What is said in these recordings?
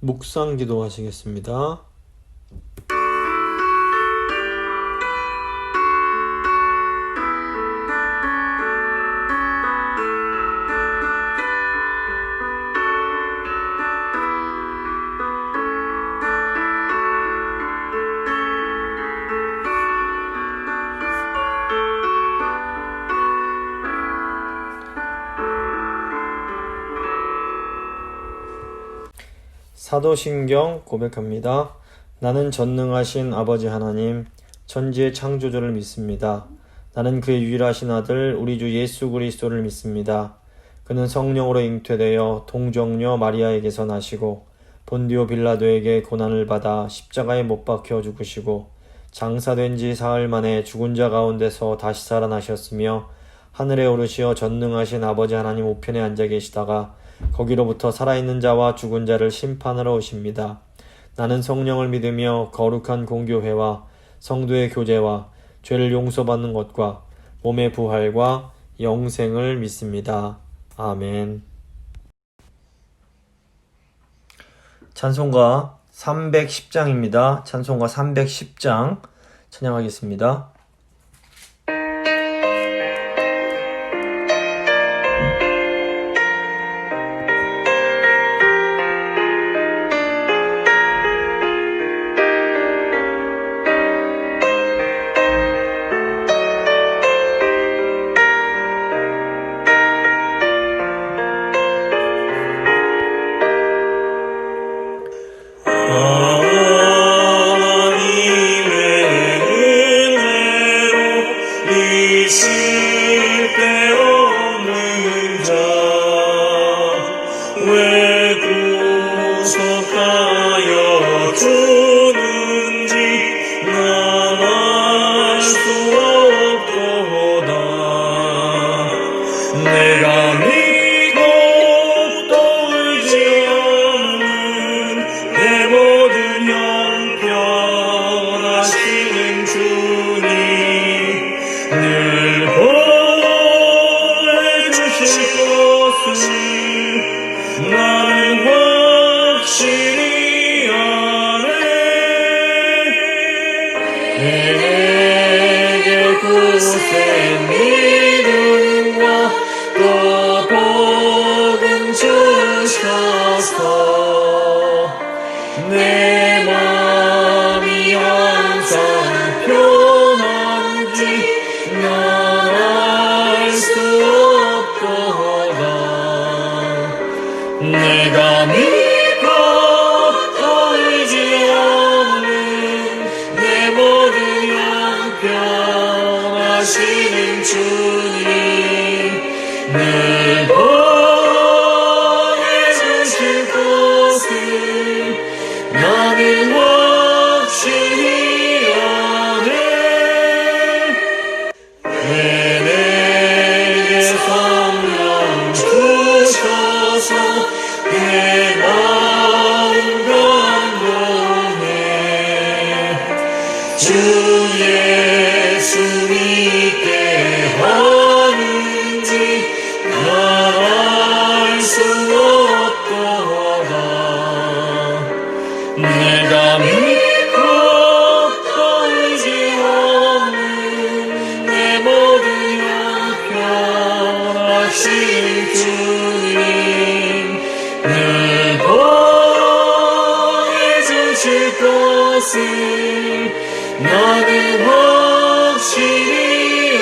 묵상 기도하시겠습니다. 사도신경 고백합니다. 나는 전능하신 아버지 하나님, 천지의 창조주를 믿습니다. 나는 그의 유일하신 아들 우리 주 예수 그리스도를 믿습니다. 그는 성령으로 잉태되어 동정녀 마리아에게서 나시고 본디오 빌라도에게 고난을 받아 십자가에 못 박혀 죽으시고 장사된 지 사흘 만에 죽은 자 가운데서 다시 살아나셨으며 하늘에 오르시어 전능하신 아버지 하나님 우편에 앉아 계시다가 거기로부터 살아있는 자와 죽은 자를 심판하러 오십니다. 나는 성령을 믿으며 거룩한 공교회와 성도의 교제와 죄를 용서받는 것과 몸의 부활과 영생을 믿습니다. 아멘. 찬송가 310장입니다. 찬송가 310장 찬양하겠습니다. 내 맘이 항상 편한지 난 알 수 없도다. 내가 믿고 또 의지 없는 내 모든 형편하시는 주님 늘 보내주실 것을 나는 확신히 아네. 왜 내게 성령 주셔서 내 마음 감동해. 주 예수 믿게 하는지 난 알 수 없도다. 내가 믿고 또 의지 없는 내 모든 형편하신 주님 늘 보내주실 것을 나는 확신히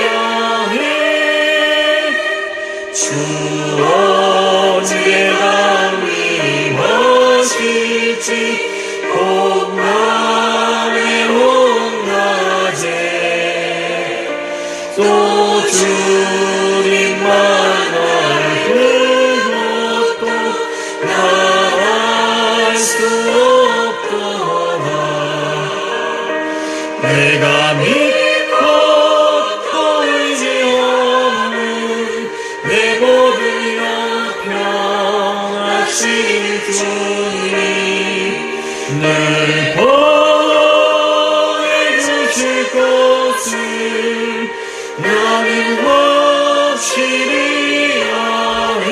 아네. 주 언제 강림하실지 봄날의 온낮에 또 주님 만날 그것도 난 알 수 없도다. 내가 믿고 또 의지 없는 내 모든 형편하신 주님 늘 보내주실 것을 나는 확실히 아네.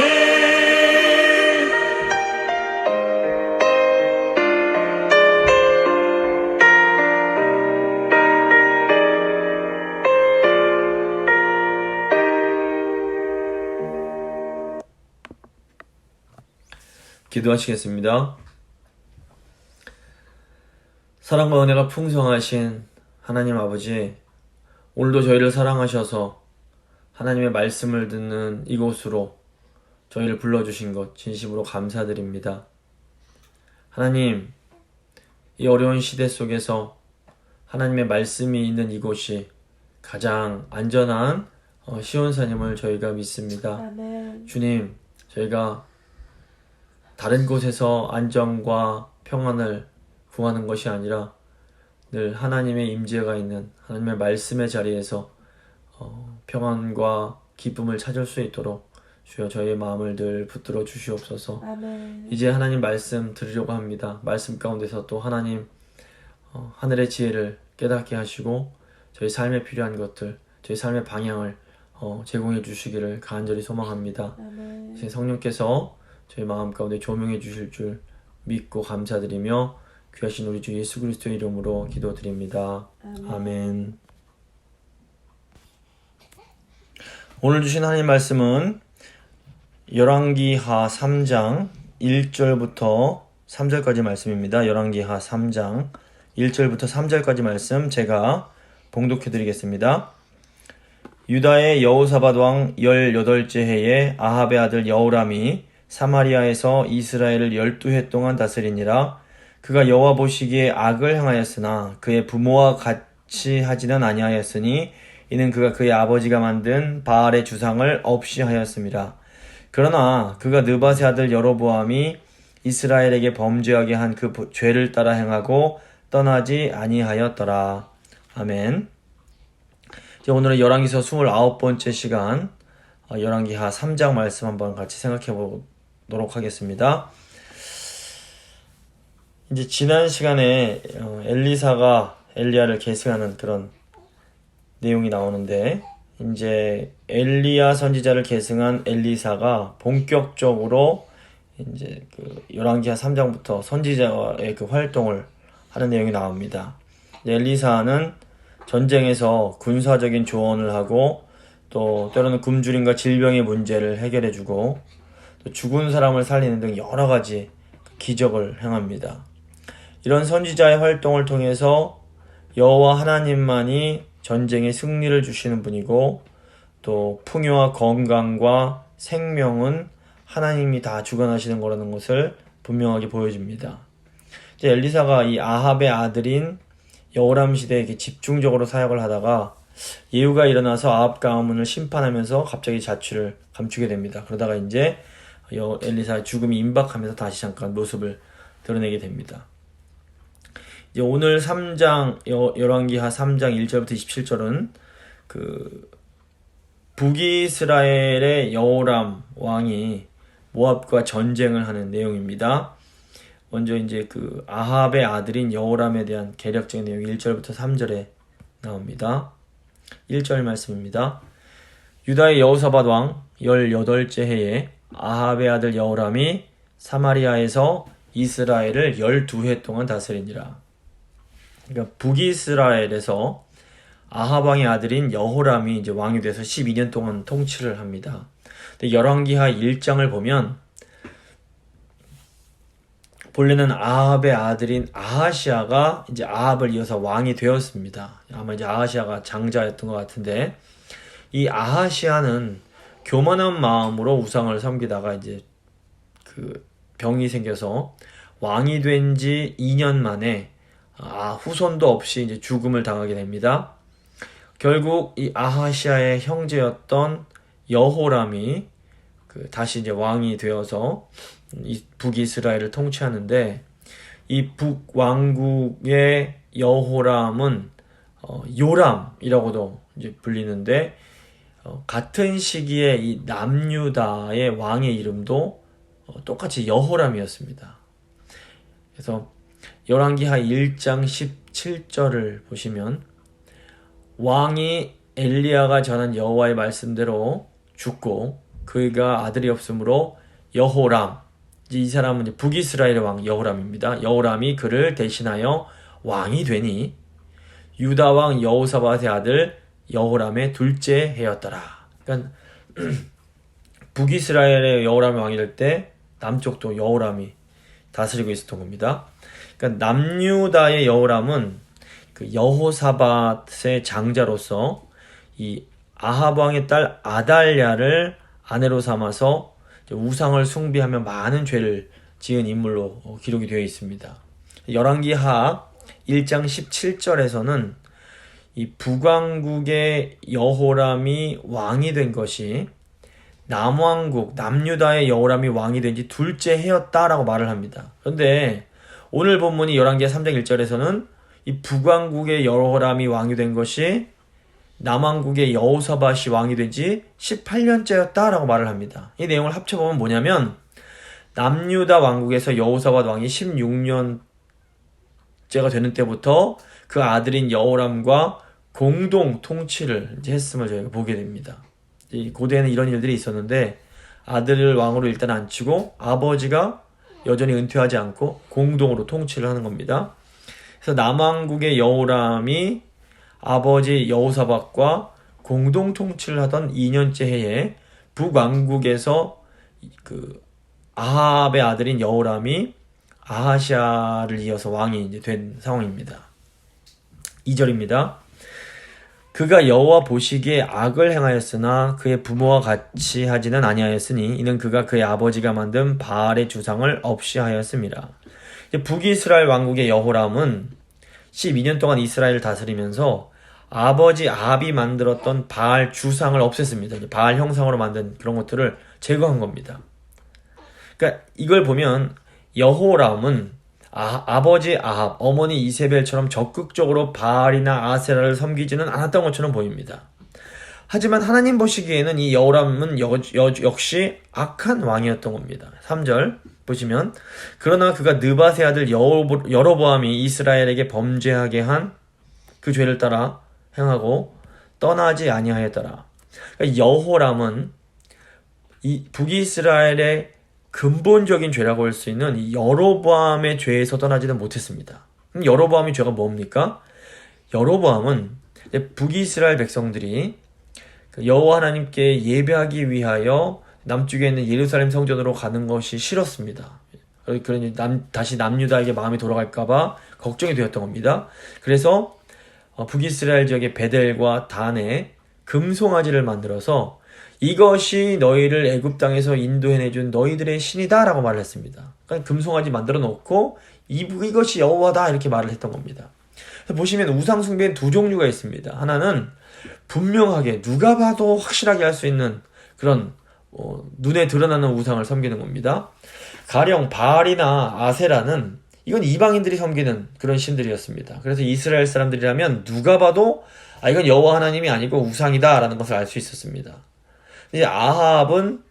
기도하시겠습니다. 사랑과 은혜가 풍성하신 하나님 아버지, 오늘도 저희를 사랑하셔서 하나님의 말씀을 듣는 이곳으로 저희를 불러주신 것 진심으로 감사드립니다. 하나님, 이 어려운 시대 속에서 하나님의 말씀이 있는 이곳이 가장 안전한 시온산임을 저희가 믿습니다. 아멘. 주님, 저희가 다른 곳에서 안정과 평안을 구하는 것이 아니라 늘 하나님의 임재가 있는 하나님의 말씀의 자리에서 평안과 기쁨을 찾을 수 있도록 주여 저희의 마음을 늘 붙들어 주시옵소서. 아멘. 이제 하나님 말씀 들으려고 합니다. 말씀 가운데서 또 하나님 하늘의 지혜를 깨닫게 하시고 저희 삶에 필요한 것들, 저희 삶의 방향을 제공해 주시기를 간절히 소망합니다. 아멘. 이제 성령께서 저희 마음 가운데 조명해 주실 줄 믿고 감사드리며 귀하신 우리 주 예수 그리스도의 이름으로 기도드립니다. 아멘. 오늘 주신 하나님 말씀은 열왕기하 3장 1절부터 3절까지 말씀입니다. 열왕기하 3장 1절부터 3절까지 말씀 제가 봉독해 드리겠습니다. 유다의 여호사밧 왕 18째 해에 아합의 아들 여호람이 사마리아에서 이스라엘을 12해 동안 다스리니라. 그가 여호와 보시기에 악을 행하였으나 그의 부모와 같이 하지는 아니하였으니 이는 그가 그의 아버지가 만든 바알의 주상을 없이 하였습니다. 그러나 그가 느밧의 아들 여로보암이 이스라엘에게 범죄하게 한 그 죄를 따라 행하고 떠나지 아니하였더라. 아멘. 오늘은 열왕기서 29번째 시간 열왕기하 3장 말씀 한번 같이 생각해 보도록 하겠습니다. 이제 지난 시간에 엘리사가 엘리야를 계승하는 그런 내용이 나오는데, 이제 엘리야 선지자를 계승한 엘리사가 본격적으로 이제 그 열왕기하 3장부터 선지자의 그 활동을 하는 내용이 나옵니다. 엘리사는 전쟁에서 군사적인 조언을 하고 또 때로는 굶주림과 질병의 문제를 해결해주고 또 죽은 사람을 살리는 등 여러 가지 기적을 행합니다. 이런 선지자의 활동을 통해서 여호와 하나님만이 전쟁에 승리를 주시는 분이고 또 풍요와 건강과 생명은 하나님이 다 주관하시는 거라는 것을 분명하게 보여줍니다. 이제 엘리사가 이 아합의 아들인 여호람 시대에 집중적으로 사역을 하다가 예후가 일어나서 아합 가문을 심판하면서 갑자기 자취를 감추게 됩니다. 그러다가 이제 엘리사의 죽음이 임박하면서 다시 잠깐 모습을 드러내게 됩니다. 이제 오늘 3장 열왕기하 3장 1절부터 27절은 그 북이스라엘의 여호람 왕이 모압과 전쟁을 하는 내용입니다. 먼저 이제 그 아합의 아들인 여호람에 대한 개략적인 내용이 1절부터 3절에 나옵니다. 1절 말씀입니다. 유다의 여호사밧 왕 18째 해에 아합의 아들 여호람이 사마리아에서 이스라엘을 12해 동안 다스리니라. 그러니까 북이스라엘에서 아합 왕의 아들인 여호람이 이제 왕이 돼서 12년 동안 통치를 합니다. 근데 열왕기하 1장을 보면 본래는 아합의 아들인 아하시아가 이제 아합을 이어서 왕이 되었습니다. 아마 이제 아하시아가 장자였던 것 같은데, 이 아하시아는 교만한 마음으로 우상을 섬기다가 이제 그 병이 생겨서 왕이 된 지 2년 만에 후손도 없이 이제 죽음을 당하게 됩니다. 결국 이 아하시아의 형제였던 여호람이 다시 이제 왕이 되어서 이 북이스라엘을 통치하는데, 이 북왕국의 여호람은 요람이라고도 이제 불리는데, 같은 시기에 이 남유다의 왕의 이름도 똑같이 여호람이었습니다. 그래서 열왕기하 1장 17절을 보시면 왕이 엘리야가 전한 여호와의 말씀대로 죽고 그가 아들이 없으므로 여호람, 이 사람은 이제 북이스라엘의 왕 여호람입니다. 여호람이 그를 대신하여 왕이 되니 유다 왕 여호사밧의 아들 여호람의 둘째 해였더라. 그러니까 북이스라엘의 여호람이 왕이 될 때 남쪽도 여호람이 다스리고 있었던 겁니다. 그러니까 남유다의 여호람은 그 여호사밧의 장자로서 이 아합 왕의 딸 아달랴를 아내로 삼아서 우상을 숭배하며 많은 죄를 지은 인물로 기록이 되어 있습니다. 열왕기하 1장 17절에서는 이 북왕국의 여호람이 왕이 된 것이 남왕국, 남유다의 여호람이 왕이 된 지 둘째 해였다라고 말을 합니다. 그런데 오늘 본문이 열왕기하 3장 1절에서는 이 북왕국의 여호람이 왕이 된 것이 남왕국의 여호사밧이 왕이 된 지 18년째였다라고 말을 합니다. 이 내용을 합쳐보면 뭐냐면 남유다 왕국에서 여호사밧 왕이 16년째가 되는 때부터 그 아들인 여호람과 공동 통치를 이제 했음을 저희가 보게 됩니다. 이 고대에는 이런 일들이 있었는데 아들을 왕으로 일단 앉히고 아버지가 여전히 은퇴하지 않고 공동으로 통치를 하는 겁니다. 그래서 남왕국의 여호람이 아버지 여호사밧과 공동 통치를 하던 2년째 해에 북왕국에서 그 아합의 아들인 여호람이 아하시아를 이어서 왕이 이제 된 상황입니다. 2절입니다. 그가 여호와 보시기에 악을 행하였으나 그의 부모와 같이 하지는 아니하였으니 이는 그가 그의 아버지가 만든 바알의 주상을 없이 하였습니다. 북이스라엘 왕국의 여호람은 12년 동안 이스라엘을 다스리면서 아버지 아합이 만들었던 바알 주상을 없앴습니다. 바알 형상으로 만든 그런 것들을 제거한 겁니다. 그러니까 이걸 보면 여호람은 아버지 아합, 어머니 이세벨처럼 적극적으로 바알이나 아세라를 섬기지는 않았던 것처럼 보입니다. 하지만 하나님 보시기에는 이 여호람은 역시 악한 왕이었던 겁니다. 3절 보시면 그러나 그가 느밧의 아들 여로보암이 이스라엘에게 범죄하게 한 그 죄를 따라 행하고 떠나지 아니하였더라. 그러니까 여호람은 이 북이스라엘의 근본적인 죄라고 할 수 있는 이 여로보암의 죄에서 떠나지는 못했습니다. 그럼 여로보암의 죄가 뭡니까? 여로보암은 북이스라엘 백성들이 여호와 하나님께 예배하기 위하여 남쪽에 있는 예루살렘 성전으로 가는 것이 싫었습니다. 그러니 다시 남유다에게 마음이 돌아갈까봐 걱정이 되었던 겁니다. 그래서 북이스라엘 지역의 베델과 단에 금송아지를 만들어서 이것이 너희를 애굽 땅에서 인도해내준 너희들의 신이다 라고 말을 했습니다. 그러니까 금송아지 만들어 놓고 이것이 여호와다 이렇게 말을 했던 겁니다. 보시면 우상 숭배는 두 종류가 있습니다. 하나는 분명하게 누가 봐도 확실하게 할 수 있는 그런 눈에 드러나는 우상을 섬기는 겁니다. 가령 바알이나 아세라는 이건 이방인들이 섬기는 그런 신들이었습니다. 그래서 이스라엘 사람들이라면 누가 봐도 이건 여호와 하나님이 아니고 우상이다 라는 것을 알 수 있었습니다. 이제 아합은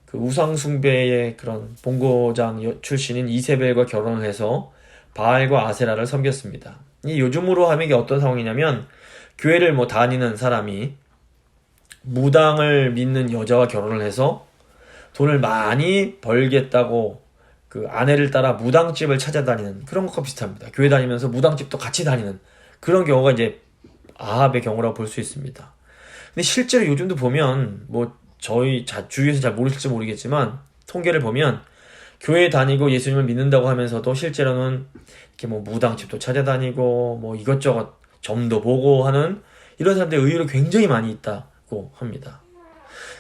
그 우상 숭배의 그런 본고장 출신인 이세벨과 결혼을 해서 바알과 아세라를 섬겼습니다. 이 요즘으로 하면 이게 어떤 상황이냐면 교회를 다니는 사람이 무당을 믿는 여자와 결혼을 해서 돈을 많이 벌겠다고 그 아내를 따라 무당집을 찾아다니는 그런 것과 비슷합니다. 교회 다니면서 무당집도 같이 다니는 그런 경우가 이제 아합의 경우라고 볼 수 있습니다. 근데 실제로 요즘도 보면 저희 주위에서 잘 모르실지 모르겠지만 통계를 보면 교회 다니고 예수님을 믿는다고 하면서도 실제로는 이렇게 무당집도 찾아다니고 이것저것 점도 보고 하는 이런 사람들의 의외로 굉장히 많이 있다고 합니다.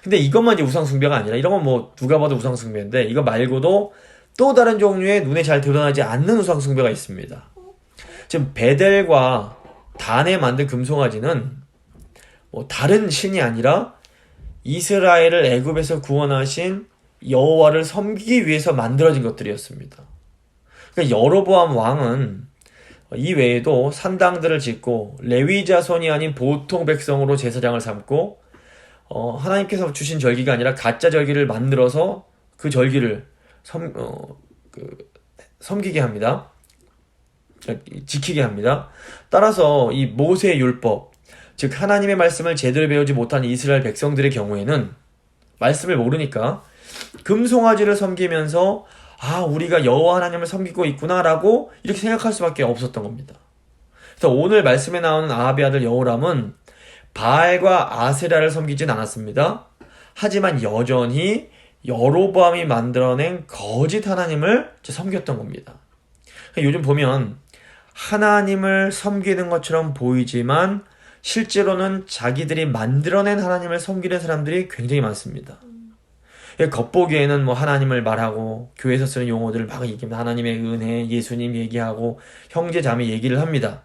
근데 이것만 이제 우상숭배가 아니라 이런 건 누가 봐도 우상숭배인데 이거 말고도 또 다른 종류의 눈에 잘 드러나지 않는 우상숭배가 있습니다. 지금 베델과 단에 만든 금송아지는 다른 신이 아니라 이스라엘을 애굽에서 구원하신 여호와를 섬기기 위해서 만들어진 것들이었습니다. 그러니까 여로보암 왕은 이 외에도 산당들을 짓고 레위 자손이 아닌 보통 백성으로 제사장을 삼고 하나님께서 주신 절기가 아니라 가짜 절기를 만들어서 그 절기를 섬기게 합니다. 지키게 합니다. 따라서 이 모세의 율법, 즉 하나님의 말씀을 제대로 배우지 못한 이스라엘 백성들의 경우에는 말씀을 모르니까 금송아지를 섬기면서 우리가 여호와 하나님을 섬기고 있구나라고 이렇게 생각할 수밖에 없었던 겁니다. 그래서 오늘 말씀에 나오는 아합의 아들 여호람은 바알과 아세라를 섬기진 않았습니다. 하지만 여전히 여로보암이 만들어낸 거짓 하나님을 섬겼던 겁니다. 요즘 보면 하나님을 섬기는 것처럼 보이지만 실제로는 자기들이 만들어낸 하나님을 섬기는 사람들이 굉장히 많습니다. 겉보기에는 뭐 하나님을 말하고 교회에서 쓰는 용어들을 막 얘기합니다. 하나님의 은혜, 예수님 얘기하고 형제 자매 얘기를 합니다.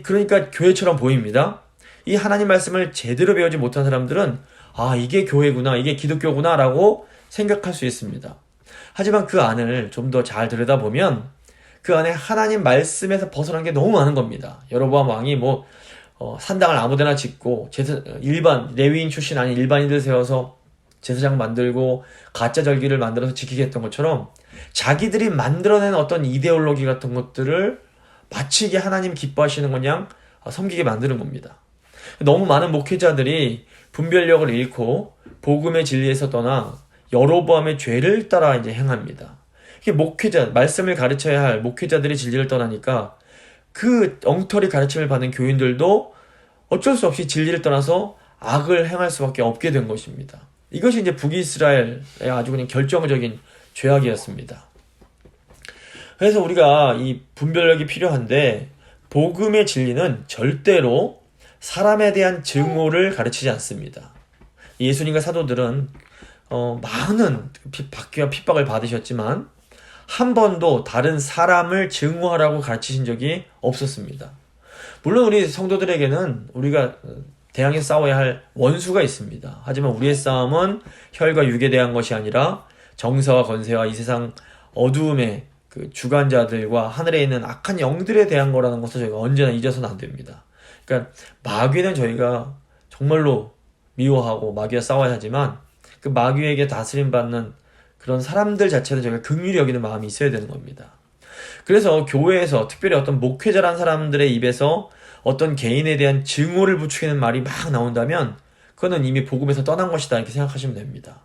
그러니까 교회처럼 보입니다. 이 하나님 말씀을 제대로 배우지 못한 사람들은 아, 이게 교회구나, 이게 기독교구나 라고 생각할 수 있습니다. 하지만 그 안을 좀 더 잘 들여다보면 그 안에 하나님 말씀에서 벗어난 게 너무 많은 겁니다. 여로보암 왕이 산당을 아무데나 짓고 일반 레위인 출신 아닌 일반인들 세워서 제사장 만들고 가짜 절기를 만들어서 지키게 했던 것처럼 자기들이 만들어낸 어떤 이데올로기 같은 것들을 마치 이게 하나님 기뻐하시는 거냥 섬기게 만드는 겁니다. 너무 많은 목회자들이 분별력을 잃고 복음의 진리에서 떠나 여로보암의 죄를 따라 이제 행합니다. 이게 말씀을 가르쳐야 할 목회자들이 진리를 떠나니까 그 엉터리 가르침을 받는 교인들도 어쩔 수 없이 진리를 떠나서 악을 행할 수밖에 없게 된 것입니다. 이것이 이제 북이스라엘의 아주 그냥 결정적인 죄악이었습니다. 그래서 우리가 이 분별력이 필요한데 복음의 진리는 절대로 사람에 대한 증오를 가르치지 않습니다. 예수님과 사도들은 많은 핍박을 받으셨지만 한 번도 다른 사람을 증오하라고 가르치신 적이 없었습니다. 물론 우리 성도들에게는 우리가 대항해 싸워야 할 원수가 있습니다. 하지만 우리의 싸움은 혈과 육에 대한 것이 아니라 정사와 권세와 이 세상 어두움의 그 주관자들과 하늘에 있는 악한 영들에 대한 거라는 것을 저희가 언제나 잊어서는 안 됩니다. 그러니까 마귀는 저희가 정말로 미워하고 마귀와 싸워야 하지만 그 마귀에게 다스림받는 그런 사람들 자체는 저희가 긍휼히 여기는 마음이 있어야 되는 겁니다. 그래서 교회에서 특별히 어떤 목회자란 사람들의 입에서 어떤 개인에 대한 증오를 부추기는 말이 막 나온다면 그거는 이미 복음에서 떠난 것이다 이렇게 생각하시면 됩니다.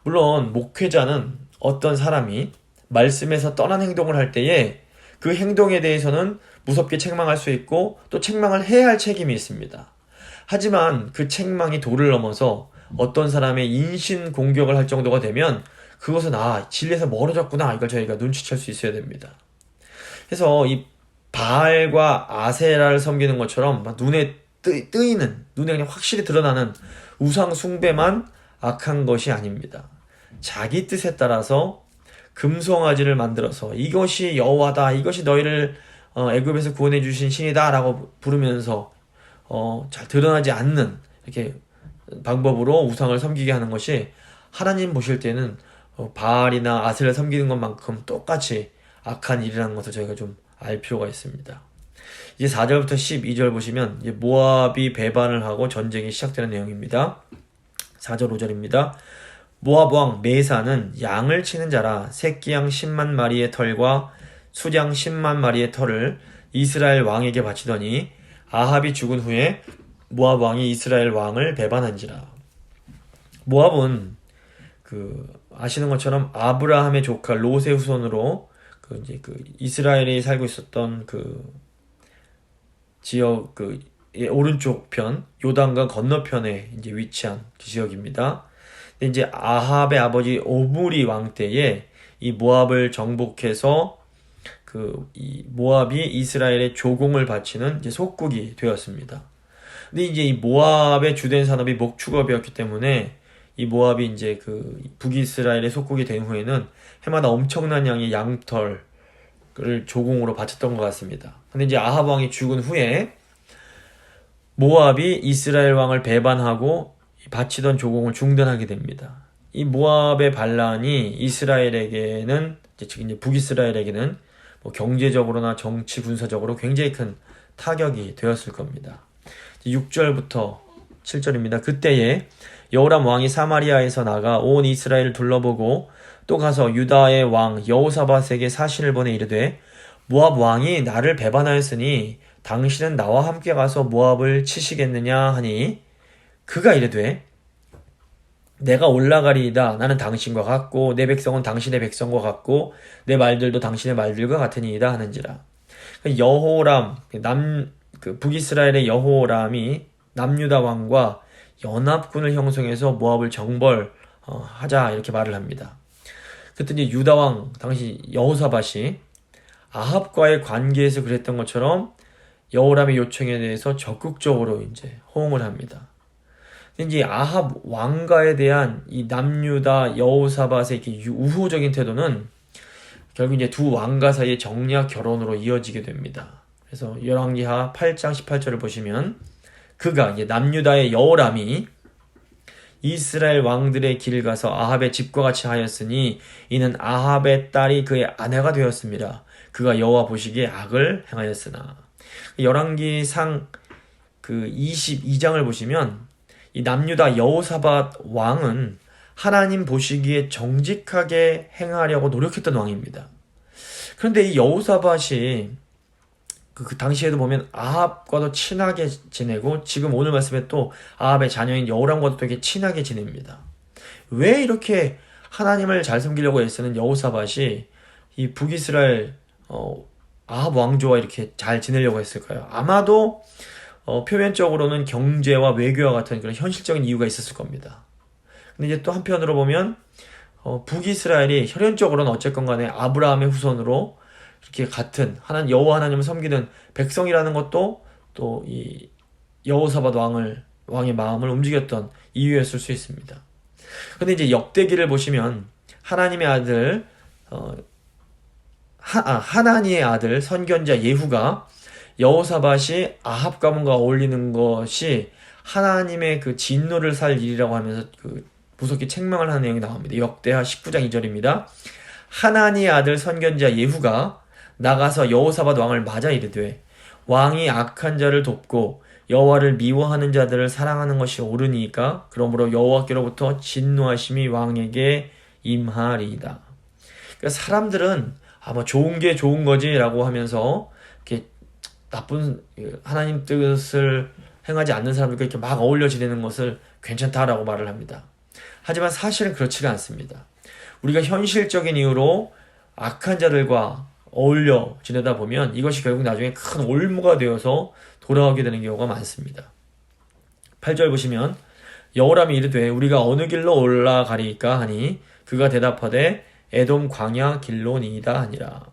물론 목회자는 어떤 사람이 말씀에서 떠난 행동을 할 때에 그 행동에 대해서는 무섭게 책망할 수 있고 또 책망을 해야 할 책임이 있습니다. 하지만 그 책망이 도를 넘어서 어떤 사람의 인신 공격을 할 정도가 되면 그것은 진리에서 멀어졌구나 이걸 저희가 눈치챌 수 있어야 됩니다. 그래서 이 바알과 아세라를 섬기는 것처럼 눈에 뜨이는 눈에 그냥 확실히 드러나는 우상 숭배만 악한 것이 아닙니다. 자기 뜻에 따라서 금송아지를 만들어서 이것이 여호와다, 이것이 너희를 애굽에서 구원해 주신 신이다 라고 부르면서 잘 드러나지 않는 이렇게 방법으로 우상을 섬기게 하는 것이 하나님 보실 때는 바알이나 아세라를 섬기는 것만큼 똑같이 악한 일이라는 것을 저희가 좀 알 필요가 있습니다. 이제 4절부터 12절 보시면 이제 모압이 배반을 하고 전쟁이 시작되는 내용입니다. 4절 5절입니다. 모압 왕 메사는 양을 치는 자라 새끼 양 10만 마리의 털과 수양 10만 마리의 털을 이스라엘 왕에게 바치더니 아합이 죽은 후에 모압 왕이 이스라엘 왕을 배반한지라. 모압은 아시는 것처럼 아브라함의 조카 롯의 후손으로 이스라엘이 살고 있었던 지역 오른쪽 편 요단강 건너편에 이제 위치한 지역입니다. 근데 이제 아합의 아버지 오므리 왕 때에 이 모압을 정복해서 이 모압이 이스라엘의 조공을 바치는 이제 속국이 되었습니다. 근데 이제 이 모압의 주된 산업이 목축업이었기 때문에 이 모압이 이제 북이스라엘의 속국이 된 후에는 해마다 엄청난 양의 양털을 조공으로 바쳤던 것 같습니다. 근데 이제 아합 왕이 죽은 후에 모압이 이스라엘 왕을 배반하고 바치던 조공을 중단하게 됩니다. 이 모압의 반란이 이스라엘에게는 즉 이제 북이스라엘에게는 경제적으로나 정치 군사적으로 굉장히 큰 타격이 되었을 겁니다. 6절부터 7절입니다. 그때에 여호람 왕이 사마리아에서 나가 온 이스라엘을 둘러보고 또 가서 유다의 왕 여호사밧에게 사신을 보내 이르되 모압 왕이 나를 배반하였으니 당신은 나와 함께 가서 모압을 치시겠느냐 하니 그가 이르되 내가 올라가리이다. 나는 당신과 같고 내 백성은 당신의 백성과 같고 내 말들도 당신의 말들과 같으니이다 하는지라. 여호람 북이스라엘의 여호람이 남유다 왕과 연합군을 형성해서 모압을 하자 이렇게 말을 합니다. 그때 이제 유다 왕 당시 여호사밧이 아합과의 관계에서 그랬던 것처럼 여호람의 요청에 대해서 적극적으로 이제 호응을 합니다. 근데 이제 아합 왕가에 대한 이 남유다 여호사밧의 이렇게 우호적인 태도는 결국 이제 두 왕가 사이의 정략 결혼으로 이어지게 됩니다. 그래서 열왕기하 8장 18절을 보시면 그가 이제 남유다의 여호람이 이스라엘 왕들의 길을 가서 아합의 집과 같이 하였으니 이는 아합의 딸이 그의 아내가 되었습니다. 그가 여호와 보시기에 악을 행하였으나. 열왕기상 그 22장을 보시면 이 남유다 여호사밧 왕은 하나님 보시기에 정직하게 행하려고 노력했던 왕입니다. 그런데 이 여호사밧이 그 당시에도 보면 아합과도 친하게 지내고 지금 오늘 말씀에 또 아합의 자녀인 여호람과도 되게 친하게 지냅니다. 왜 이렇게 하나님을 잘 섬기려고 애쓰는 여호사밧이 이 북이스라엘 아합 왕조와 이렇게 잘 지내려고 했을까요? 아마도 표면적으로는 경제와 외교와 같은 그런 현실적인 이유가 있었을 겁니다. 근데 이제 또 한편으로 보면 북이스라엘이 혈연적으로는 어쨌건 간에 아브라함의 후손으로 이렇게 같은 여호와 하나님을 섬기는 백성이라는 것도 또 이 여호사밧 왕의 마음을 움직였던 이유였을 수 있습니다. 근데 이제 역대기를 보시면 하나님의 아들 하나니의 아들 선견자 예후가 여호사밧이 아합 가문과 어울리는 것이 하나님의 그 진노를 살 일이라고 하면서 그 무섭게 책망을 하는 내용이 나옵니다. 역대하 19장 2절입니다. 하나니의 아들 선견자 예후가 나가서 여호사밧 왕을 맞아 이르되 왕이 악한 자를 돕고 여호와를 미워하는 자들을 사랑하는 것이 옳으니까 그러므로 여호와께로부터 진노하심이 왕에게 임하리이다. 그러니까 사람들은 뭐 좋은 게 좋은 거지라고 하면서 이렇게 나쁜 하나님 뜻을 행하지 않는 사람들과 이렇게 막 어울려 지내는 것을 괜찮다라고 말을 합니다. 하지만 사실은 그렇지가 않습니다. 우리가 현실적인 이유로 악한 자들과 어울려 지내다 보면 이것이 결국 나중에 큰 올무가 되어서 돌아오게 되는 경우가 많습니다. 8절 보시면 여호람이 이르되 우리가 어느 길로 올라가리까 하니 그가 대답하되 에돔 광야 길로니이다 하니라.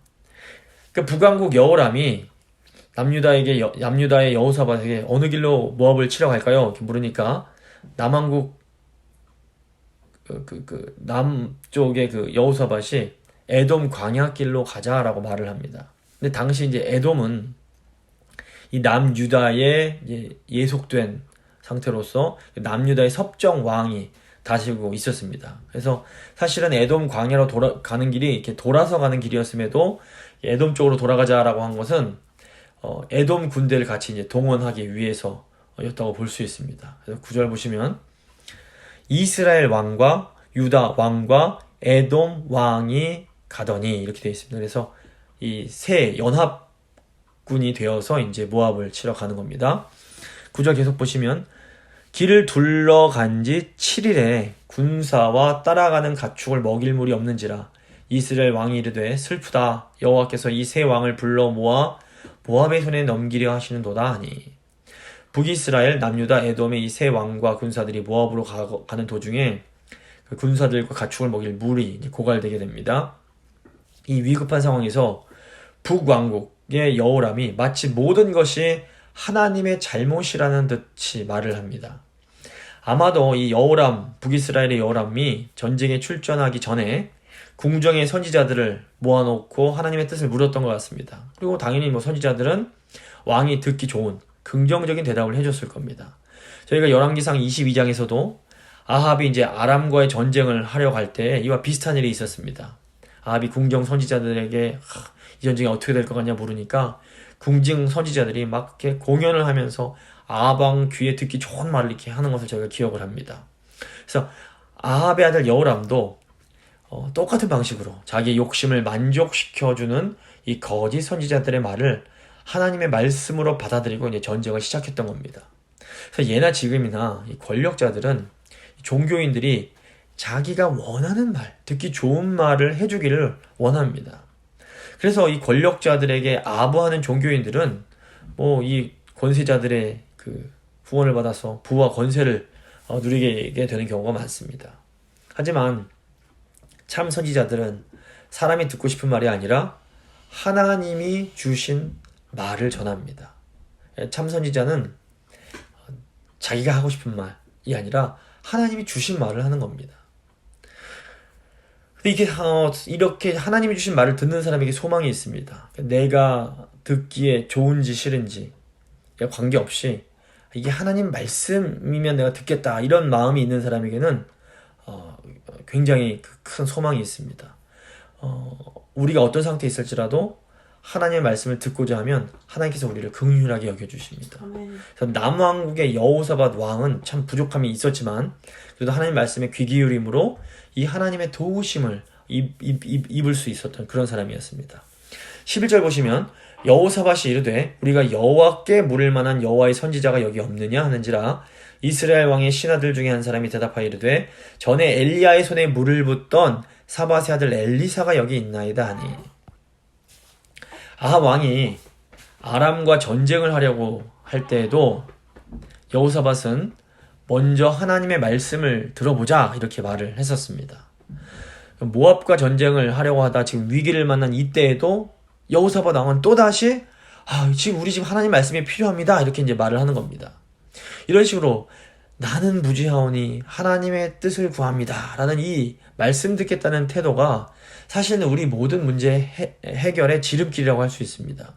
그러니까 북왕국 여호람이 남유다의 여호사밧에게 어느 길로 모압을 치러 갈까요? 이렇게 물으니까 남왕국 남쪽의 그 여호사밧이 에돔 광야길로 가자라고 말을 합니다. 근데 당시 이제 에돔은 이 남유다에 예속된 상태로서 남유다의 섭정 왕이 다스리고 있었습니다. 그래서 사실은 에돔 광야로 가는 길이 이렇게 돌아서 가는 길이었음에도 에돔 쪽으로 돌아가자라고 한 것은 에돔 군대를 같이 이제 동원하기 위해서였다고 볼 수 있습니다. 그래서 9절 보시면 이스라엘 왕과 유다 왕과 에돔 왕이 가더니 이렇게 되어 있습니다. 그래서 이 세 연합군이 되어서 이제 모압을 치러 가는 겁니다. 9절 계속 보시면 길을 둘러간 지 7일에 군사와 따라가는 가축을 먹일 물이 없는지라 이스라엘 왕이 이르되 슬프다 여호와께서 이 세 왕을 불러 모아 모압의 손에 넘기려 하시는도다 하니 북이스라엘 남유다 에돔의 이 세 왕과 군사들이 모압으로 가는 도중에 그 군사들과 가축을 먹일 물이 고갈되게 됩니다. 이 위급한 상황에서 북왕국의 여호람이 마치 모든 것이 하나님의 잘못이라는 듯이 말을 합니다. 아마도 이 여호람, 북이스라엘의 여호람이 전쟁에 출전하기 전에 궁정의 선지자들을 모아놓고 하나님의 뜻을 물었던 것 같습니다. 그리고 당연히 선지자들은 왕이 듣기 좋은 긍정적인 대답을 해줬을 겁니다. 저희가 열왕기상 22장에서도 아합이 이제 아람과의 전쟁을 하려고 할 때 이와 비슷한 일이 있었습니다. 아합이 궁정 선지자들에게 이 전쟁이 어떻게 될 것 같냐 물으니까 궁정 선지자들이 막 이렇게 공연을 하면서 아합 왕 귀에 듣기 좋은 말을 이렇게 하는 것을 저희가 기억을 합니다. 그래서 아합의 아들 여호람도 똑같은 방식으로 자기의 욕심을 만족시켜주는 이 거짓 선지자들의 말을 하나님의 말씀으로 받아들이고 이제 전쟁을 시작했던 겁니다. 그래서 예나 지금이나 이 권력자들은 종교인들이 자기가 원하는 말, 듣기 좋은 말을 해주기를 원합니다. 그래서 이 권력자들에게 아부하는 종교인들은 이 권세자들의 그 후원을 받아서 부와 권세를 누리게 되는 경우가 많습니다. 하지만 참 선지자들은 사람이 듣고 싶은 말이 아니라 하나님이 주신 말을 전합니다. 참 선지자는 자기가 하고 싶은 말이 아니라 하나님이 주신 말을 하는 겁니다. 근데 이렇게 하나님이 주신 말을 듣는 사람에게 소망이 있습니다. 내가 듣기에 좋은지 싫은지 관계없이 이게 하나님 말씀이면 내가 듣겠다 이런 마음이 있는 사람에게는 굉장히 큰 소망이 있습니다. 우리가 어떤 상태에 있을지라도 하나님의 말씀을 듣고자 하면 하나님께서 우리를 긍휼하게 여겨주십니다. 그래서 남왕국의 여호사밧 왕은 참 부족함이 있었지만 그래도 하나님 말씀에 귀 기울임으로 이 하나님의 도우심을 입을 수 있었던 그런 사람이었습니다. 11절 보시면 여호사밧이 이르되 우리가 여호와께 물을 만한 여호와의 선지자가 여기 없느냐 하는지라 이스라엘 왕의 신하들 중에 한 사람이 대답하여 이르되 전에 엘리야의 손에 물을 붓던 사밧의 아들 엘리사가 여기 있나이다 하니 아합 왕이 아람과 전쟁을 하려고 할 때에도 여호사밧은 먼저 하나님의 말씀을 들어보자 이렇게 말을 했었습니다. 모압과 전쟁을 하려고 하다 지금 위기를 만난 이때에도 여호사밧 왕은 또다시 지금 우리 지금 하나님 말씀이 필요합니다 이렇게 이제 말을 하는 겁니다. 이런 식으로 나는 무지하오니 하나님의 뜻을 구합니다 라는 이 말씀 듣겠다는 태도가 사실은 우리 모든 문제 해결의 지름길이라고 할 수 있습니다.